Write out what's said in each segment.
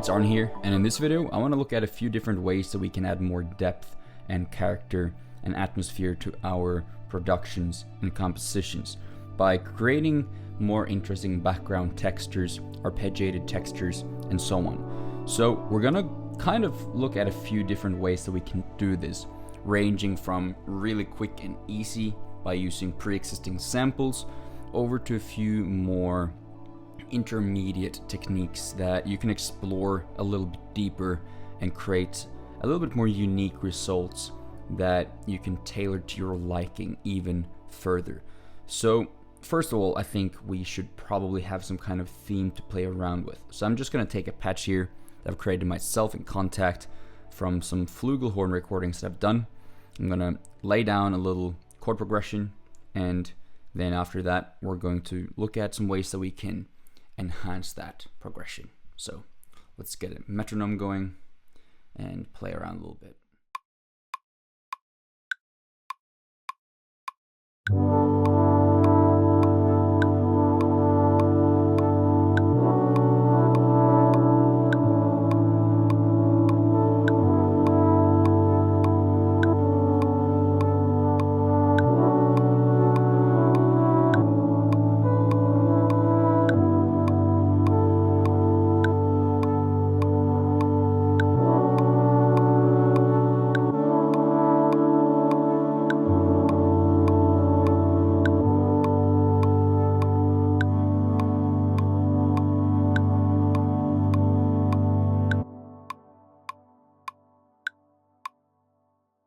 It's Arn here, and in this video I want to look at a few different ways that we can add more depth and character and atmosphere to our productions and compositions by creating more interesting background textures, arpeggiated textures, and so on. So we're gonna kind of look at a few different ways that we can do this, ranging from really quick and easy by using pre-existing samples over to a few more intermediate techniques that you can explore a little bit deeper and create a little bit more unique results that you can tailor to your liking even further. So first of all, I think we should probably have some kind of theme to play around with. So I'm just going to take a patch here that I've created myself in Contact from some flugelhorn recordings that I've done. I'm going to lay down a little chord progression, and then after that we're going to look at some ways that we can enhance that progression. So let's get a metronome going and play around a little bit.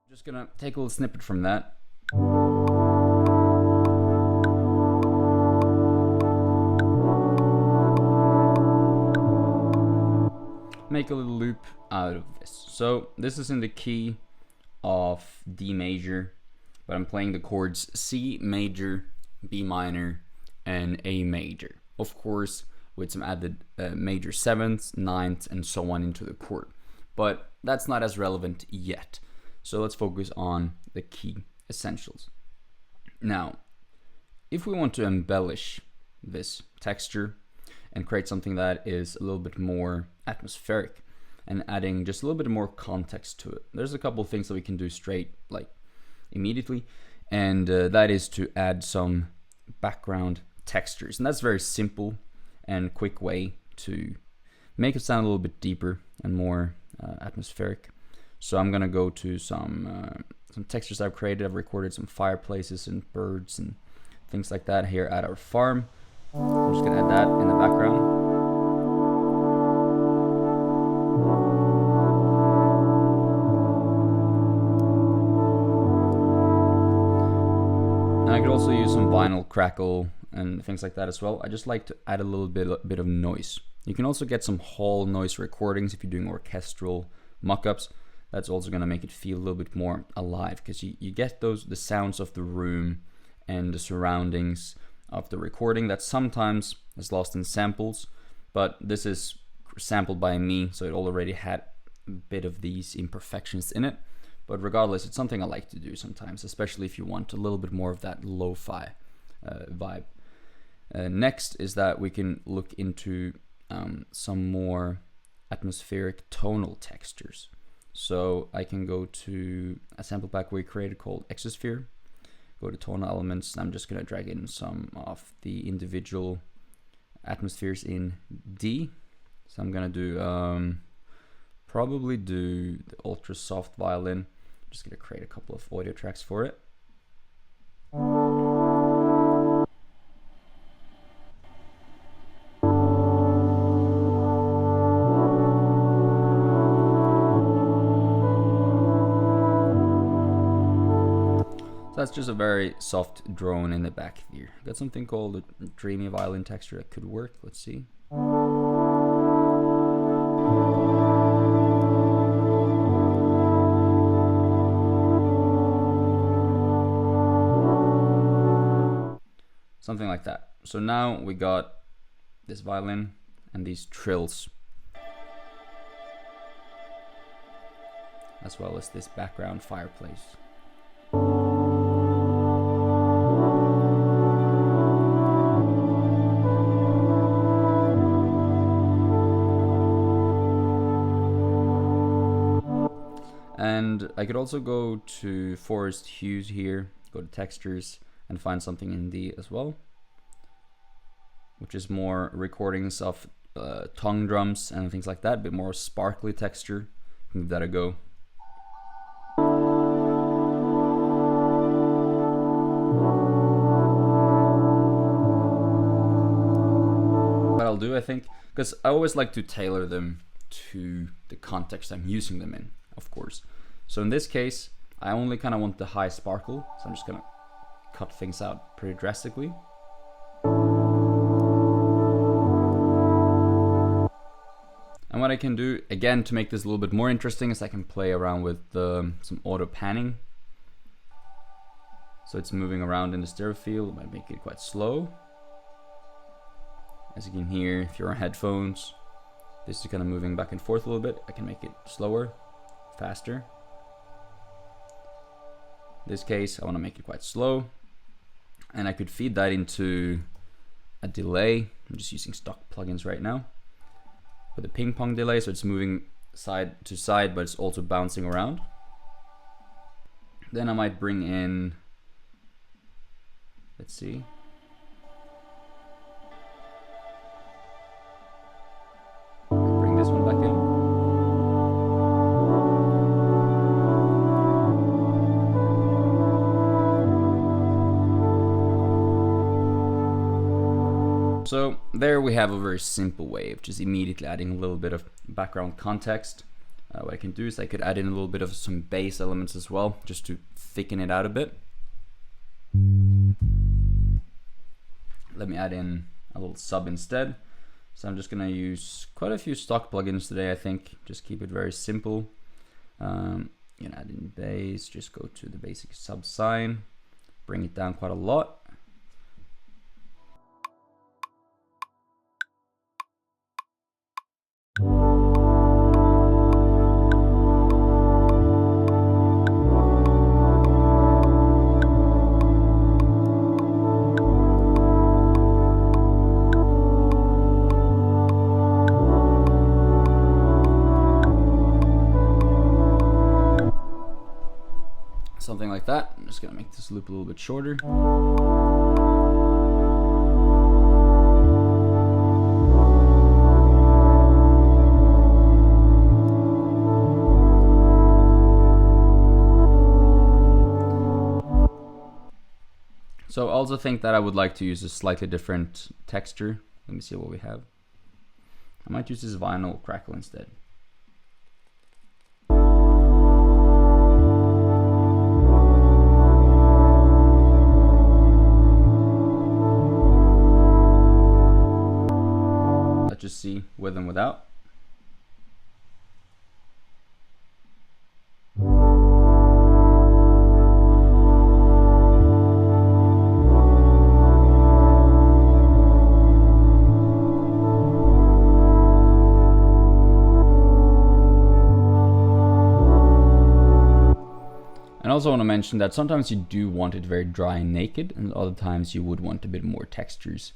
Just gonna take a little snippet from that. Make a little loop out of this. So this is in the key of D major, but I'm playing the chords C major, B minor, and A major. Of course, with some added major sevenths, ninths, and so on into the chord. But that's not as relevant yet. So let's focus on the key essentials. Now, if we want to embellish this texture and create something that is a little bit more atmospheric and adding just a little bit more context to it, there's a couple of things that we can do straight, like immediately, and that is to add some background textures. And that's a very simple and quick way to make it sound a little bit deeper and more atmospheric. So I'm gonna go to some textures I've created. I've recorded some fireplaces and birds and things like that here at our farm. I'm just gonna add that in the background. And I could also use some vinyl crackle and things like that as well. I just like to add a little bit of noise. You can also get some hall noise recordings if you're doing orchestral mock-ups. That's also going to make it feel a little bit more alive, because you get the sounds of the room and the surroundings of the recording that sometimes is lost in samples, but this is sampled by me, so it already had a bit of these imperfections in it. But regardless, it's something I like to do sometimes, especially if you want a little bit more of that lo-fi vibe. Next is that we can look into some more atmospheric tonal textures. So I can go to a sample pack we created called Exosphere, go to tonal elements, and I'm just going to drag in some of the individual atmospheres in D. So I'm going to do, probably do the ultra soft violin. I'm just going to create a couple of audio tracks for it. That's just a very soft drone in the back here. Got something called a dreamy violin texture that could work. Let's see. Something like that. So now we got this violin and these trills, as well as this background fireplace. I could also go to forest hues here, go to textures, and find something in D as well, which is more recordings of tongue drums and things like that, a bit more sparkly texture. Give that a go. What I'll do, I think, because I always like to tailor them to the context I'm using them in, of course. So in this case, I only kind of want the high sparkle, so I'm just gonna cut things out pretty drastically. And what I can do, again, to make this a little bit more interesting, is I can play around with some auto panning. So it's moving around in the stereo field, might make it quite slow. As you can hear, if you're on headphones, this is kind of moving back and forth a little bit. I can make it slower, faster. In this case, I want to make it quite slow. And I could feed that into a delay. I'm just using stock plugins right now. With a ping pong delay, so it's moving side to side, but it's also bouncing around. Then I might bring in, let's see. Bring this one back in. So there we have a very simple way of just immediately adding a little bit of background context. What I can do is I could add in a little bit of some bass elements as well, just to thicken it out a bit. Let me add in a little sub instead. So I'm just gonna use quite a few stock plugins today, I think. Just keep it very simple. You can add in bass, just go to the basic sub sign, bring it down quite a lot. Something like that. I'm just gonna make this loop a little bit shorter. So I also think that I would like to use a slightly different texture. Let me see what we have. I might use this vinyl crackle instead. Just see with and without. And I also want to mention that sometimes you do want it very dry and naked, and other times you would want a bit more textures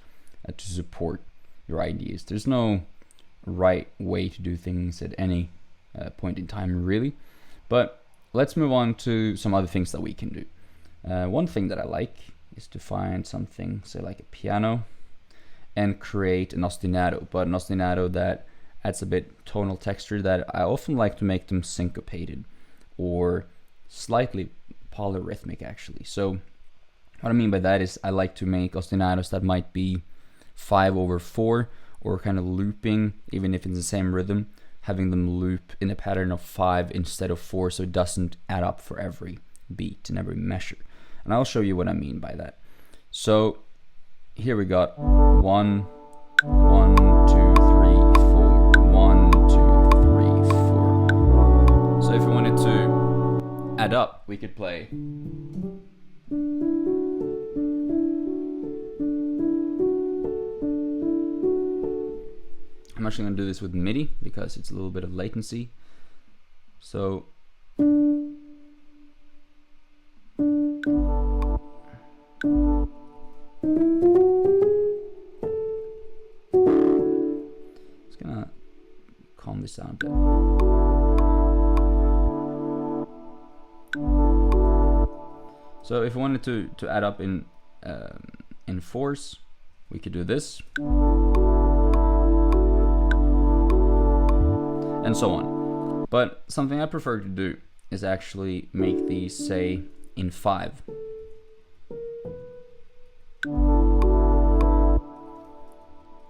to support your ideas. There's no right way to do things at any point in time, really. But let's move on to some other things that we can do. One thing that I like is to find something, say like a piano, and create an ostinato, but an ostinato that adds a bit tonal texture that I often like to make them syncopated or slightly polyrhythmic actually. So what I mean by that is I like to make ostinatos that might be 5/4 or kind of looping, even if it's the same rhythm, having them loop in a pattern of 5 instead of 4 so it doesn't add up for every beat and every measure. And I'll show you what I mean by that. So here we got 1, 1, 2, 3, 4, 1, 2, 3, 4. So if we wanted to add up, we could play. I'm actually going to do this with MIDI because it's a little bit of latency. So just going to calm this down a bit. So if we wanted to add up in fours, we could do this, and so on. But something I prefer to do is actually make these, say, in 5.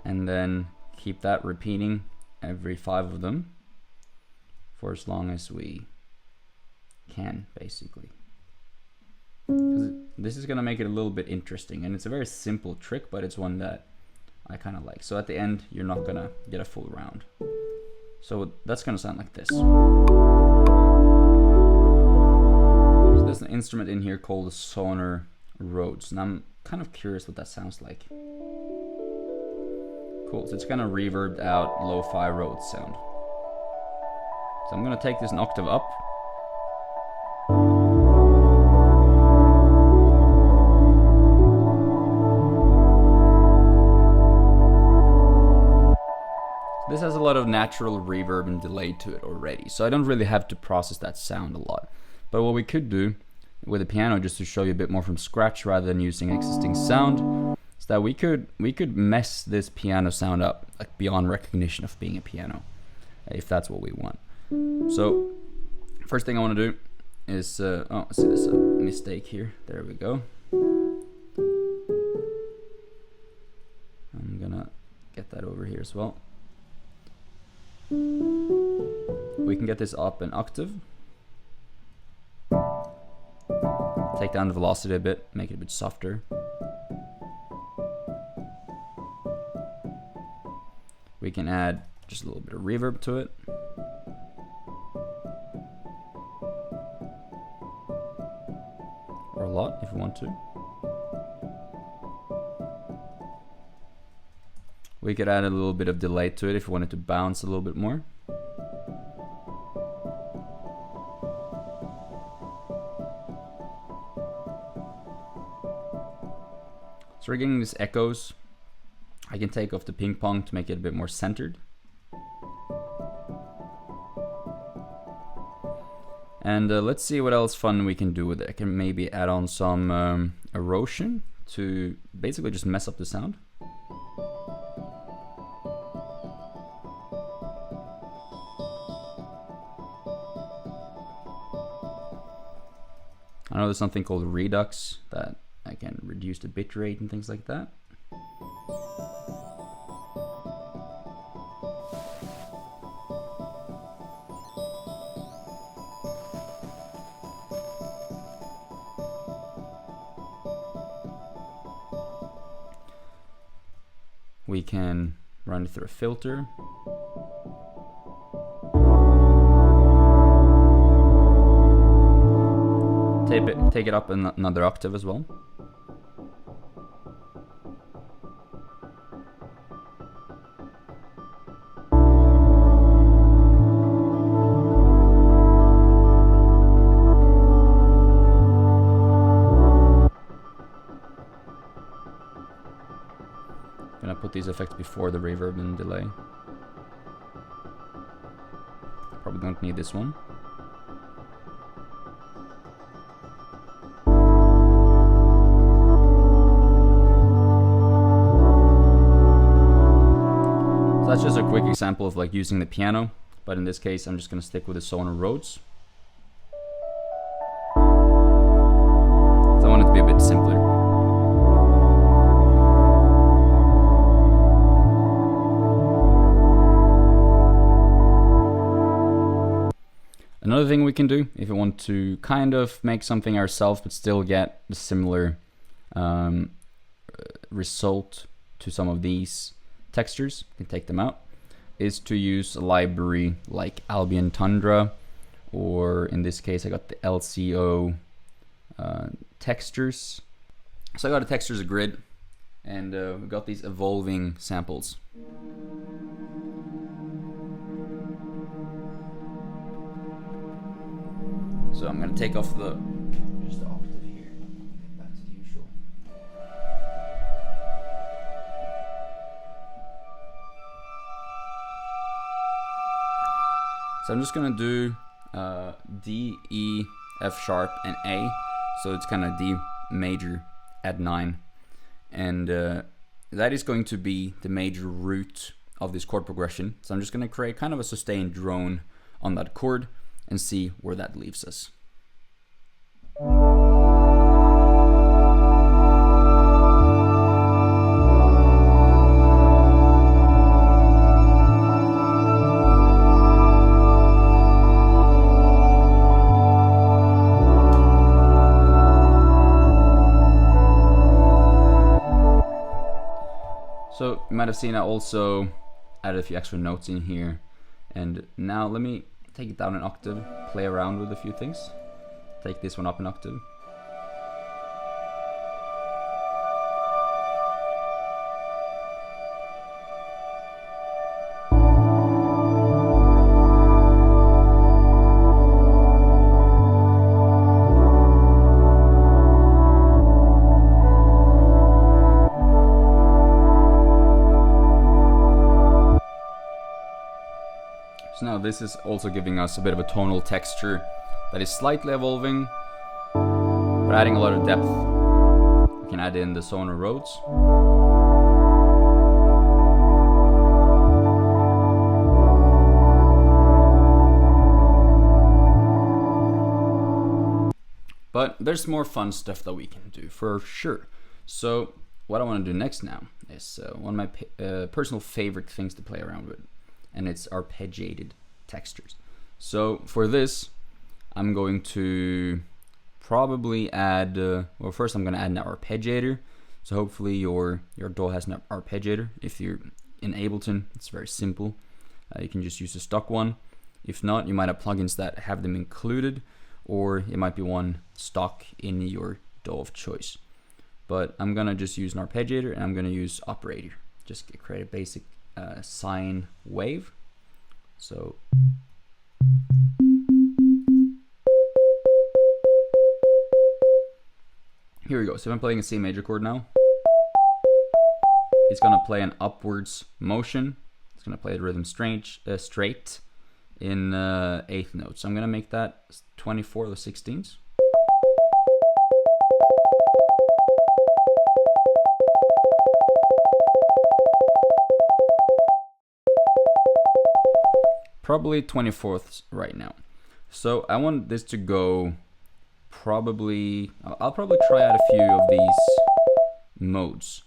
And then keep that repeating every 5 of them for as long as we can, basically. 'Cause this is gonna make it a little bit interesting, and it's a very simple trick, but it's one that I kind of like. So at the end, you're not gonna get a full round. So that's gonna sound like this. So there's an instrument in here called the Sonar Rhodes, and I'm kind of curious what that sounds like. Cool, so it's gonna reverb out lo-fi Rhodes sound. So I'm gonna take this an octave up. This has a lot of natural reverb and delay to it already, so I don't really have to process that sound a lot. But what we could do with the piano, just to show you a bit more from scratch rather than using existing sound, is that we could mess this piano sound up, like beyond recognition of being a piano, if that's what we want. So first thing I want to do is oh, I see there's a mistake here. There we go. I'm gonna get that over here as well. We can get this up an octave. Take down the velocity a bit, make it a bit softer. We can add just a little bit of reverb to it. Or a lot if we want to. We could add a little bit of delay to it if we wanted to bounce a little bit more. So we're getting these echoes. I can take off the ping pong to make it a bit more centered. And let's see what else fun we can do with it. I can maybe add on some erosion to basically just mess up the sound. I know there's something called Redux that I can reduce the bit rate and things like that. We can run it through a filter. Take it up another octave as well. Gonna put these effects before the reverb and delay. Probably don't need this one. So that's just a quick example of like using the piano, but in this case I'm just gonna stick with the Sonar Rhodes. So I want it to be a bit simpler. Another thing we can do, if we want to kind of make something ourselves but still get the similar result to some of these textures, we can take them out, is to use a library like Ambient Tundra, or in this case I got the LCO textures. So I got a textures grid, and we got these evolving samples. So I'm gonna take off just the octave here, get back to the usual. So I'm just gonna do D, E, F sharp, and A, So it's kind of D major add 9. And that is going to be the major root of this chord progression. So I'm just going to create kind of a sustained drone on that chord and see where that leaves us. So you might have seen I also added a few extra notes in here. And now let me take it down an octave, play around with a few things. Take this one up an octave. So now this is also giving us a bit of a tonal texture that is slightly evolving, but adding a lot of depth. We can add in the sonor Rhodes. But there's more fun stuff that we can do for sure. So what I want to do next now is one of my personal favorite things to play around with, and it's arpeggiated textures. So for this, I'm going to probably add, well, first I'm going to add an arpeggiator. So hopefully your DAW has an arpeggiator. If you're in Ableton, it's very simple. You can just use a stock one. If not, you might have plugins that have them included, or it might be one stock in your DAW of choice. But I'm going to just use an arpeggiator, and I'm going to use operator. Just create a basic sine wave. So here we go. So if I'm playing a C major chord now, it's gonna play an upwards motion. It's gonna play the rhythm straight in eighth note. So I'm gonna make that 24 or 16ths. Probably 24ths right now. So I want this to go probably, I'll probably try out a few of these modes.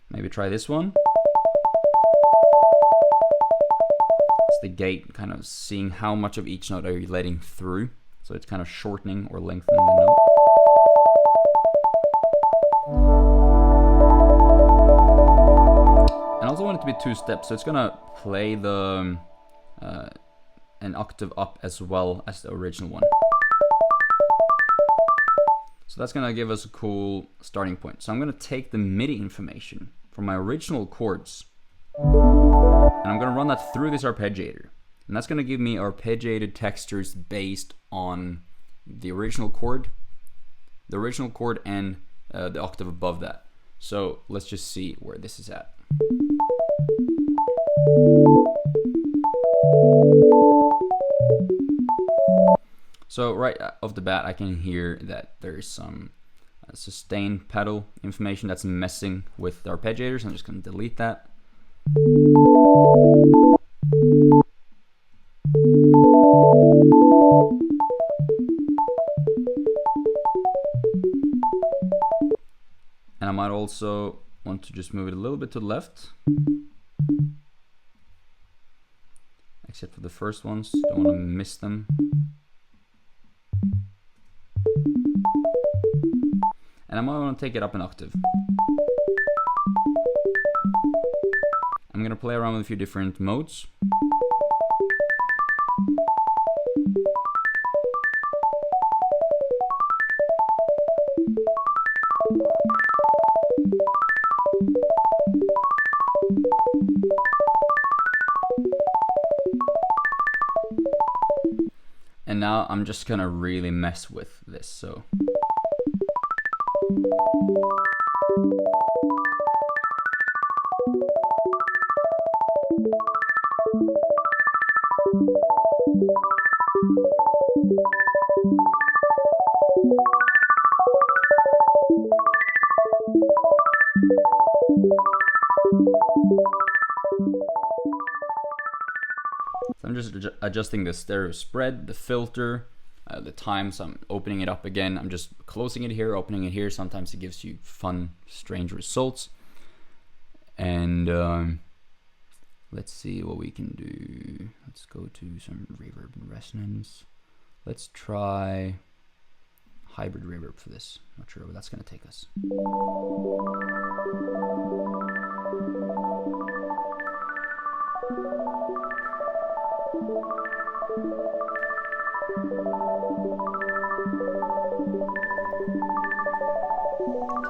Maybe try this one. It's the gate, kind of seeing how much of each note are you letting through. So it's kind of shortening or lengthening the note. And I also want it to be two steps, so it's gonna play the an octave up as well as the original one. So that's gonna give us a cool starting point. So I'm gonna take the MIDI information from my original chords, and I'm gonna run that through this arpeggiator. And that's gonna give me arpeggiated textures based on the original chord and the octave above that. So let's just see where this is at. So right off the bat, I can hear that there's some sustain pedal information that's messing with the arpeggiators. I'm just going to delete that. And I might also want to just move it a little bit to the left. Except for the first ones, don't want to miss them. And I might want to take it up an octave. I'm going to play around with a few different modes. And now I'm just gonna really mess with this, so. So I'm just adjusting the stereo spread, the filter, the time. So I'm opening it up again. I'm just closing it here, opening it here. Sometimes it gives you fun, strange results. And let's see what we can do. Let's go to some reverb and resonance. Let's try hybrid reverb for this. Not sure where that's going to take us.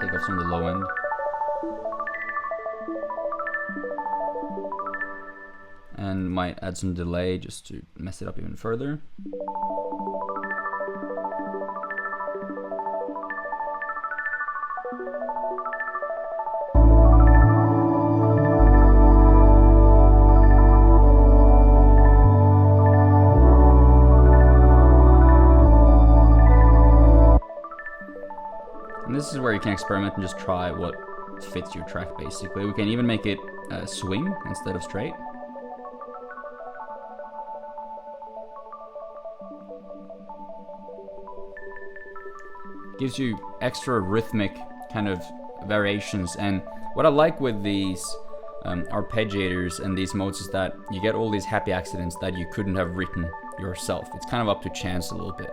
Take off some of the low end. And might add some delay just to mess it up even further. And this is where you can experiment and just try what fits your track basically. We can even make it swing instead of straight. Gives you extra rhythmic kind of variations, and what I like with these arpeggiators and these modes is that you get all these happy accidents that you couldn't have written yourself. It's kind of up to chance a little bit,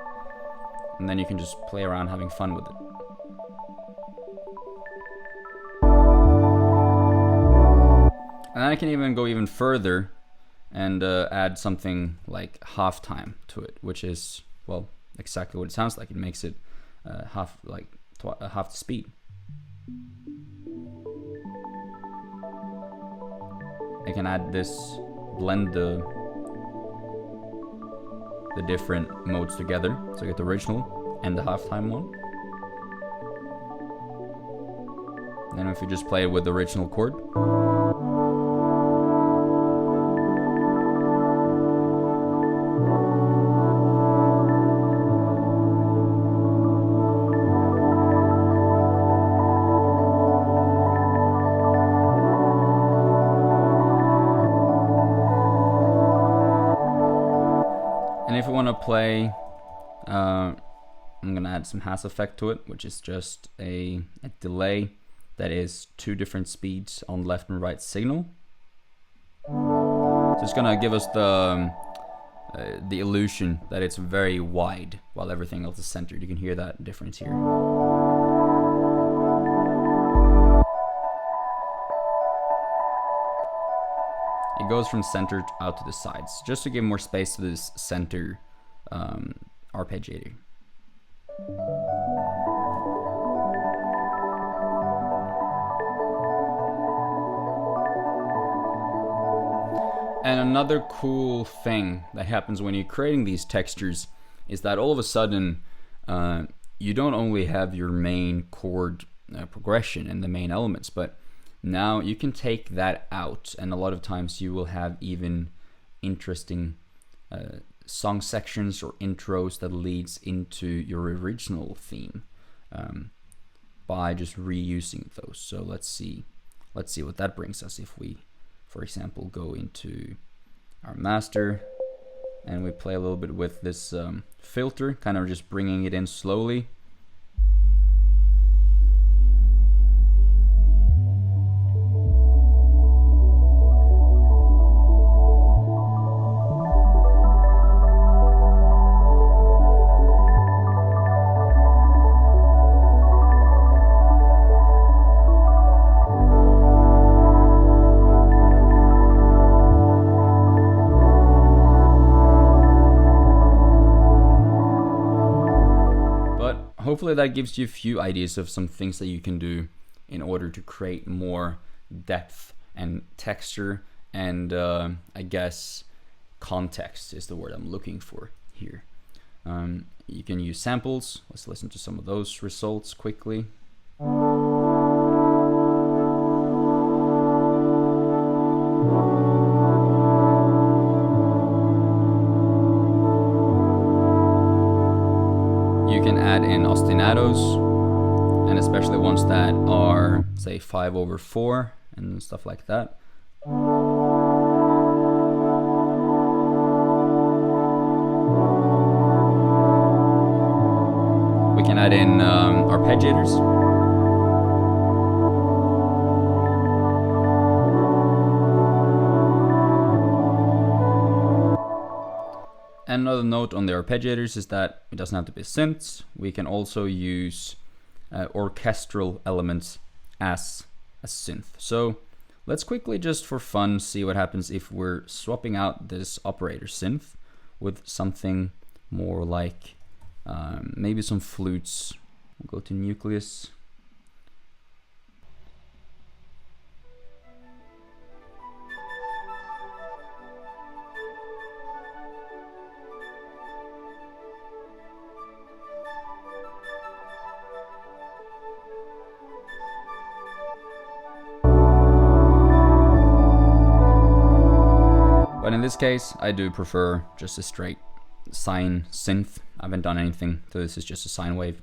and then you can just play around having fun with it. And then I can even go even further and add something like halftime to it, which is, well, exactly what it sounds like. It makes it half the speed. I can add this, blend the different modes together, so I get the original and the halftime one. Then if you just play it with the original chord. And if you want to play, I'm going to add some hash effect to it, which is just a delay that is 2 different speeds on left and right signal. So it's going to give us the illusion that it's very wide while everything else is centered. You can hear that difference here. It goes from center out to the sides, just to give more space to this center arpeggiator. And another cool thing that happens when you're creating these textures is that all of a sudden you don't only have your main chord progression and the main elements, but now you can take that out, and a lot of times you will have even interesting song sections or intros that leads into your original theme by just reusing those. So let's see what that brings us if we, for example, go into our master and we play a little bit with this filter, kind of just bringing it in slowly. Hopefully that gives you a few ideas of some things that you can do in order to create more depth and texture and I guess context is the word I'm looking for here. You can use samples. Let's listen to some of those results quickly. Add in ostinatos, and especially ones that are, say, 5/4 and stuff like that. add in arpeggiators. Another note on the arpeggiators is that it doesn't have to be synths. We can also use orchestral elements as a synth. So let's quickly, just for fun, see what happens if we're swapping out this operator synth with something more like maybe some flutes. We'll go to nucleus. But in this case, I do prefer just a straight sine synth. I haven't done anything, so this is just a sine wave.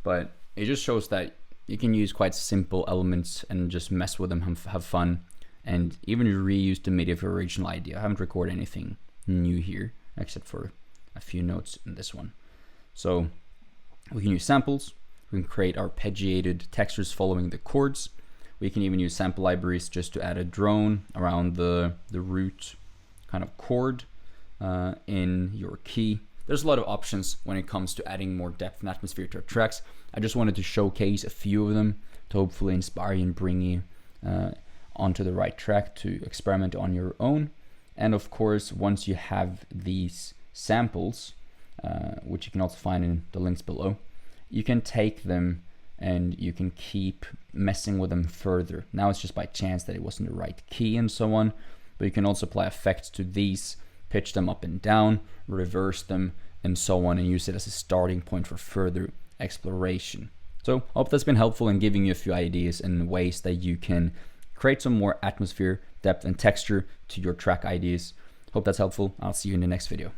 But it just shows that you can use quite simple elements and just mess with them, have fun, and even reuse the MIDI of your original idea. I haven't recorded anything new here, except for a few notes in this one. So we can use samples, we can create arpeggiated textures following the chords. We can even use sample libraries just to add a drone around the root kind of chord in your key. There's a lot of options when it comes to adding more depth and atmosphere to our tracks. I just wanted to showcase a few of them to hopefully inspire you and bring you onto the right track to experiment on your own. And of course, once you have these samples, which you can also find in the links below, you can take them and you can keep messing with them further. Now it's just by chance that it wasn't the right key and so on, but you can also apply effects to these, pitch them up and down, reverse them, and so on, and use it as a starting point for further exploration. So I hope that's been helpful in giving you a few ideas and ways that you can create some more atmosphere, depth, and texture to your track ideas. Hope that's helpful. I'll see you in the next video.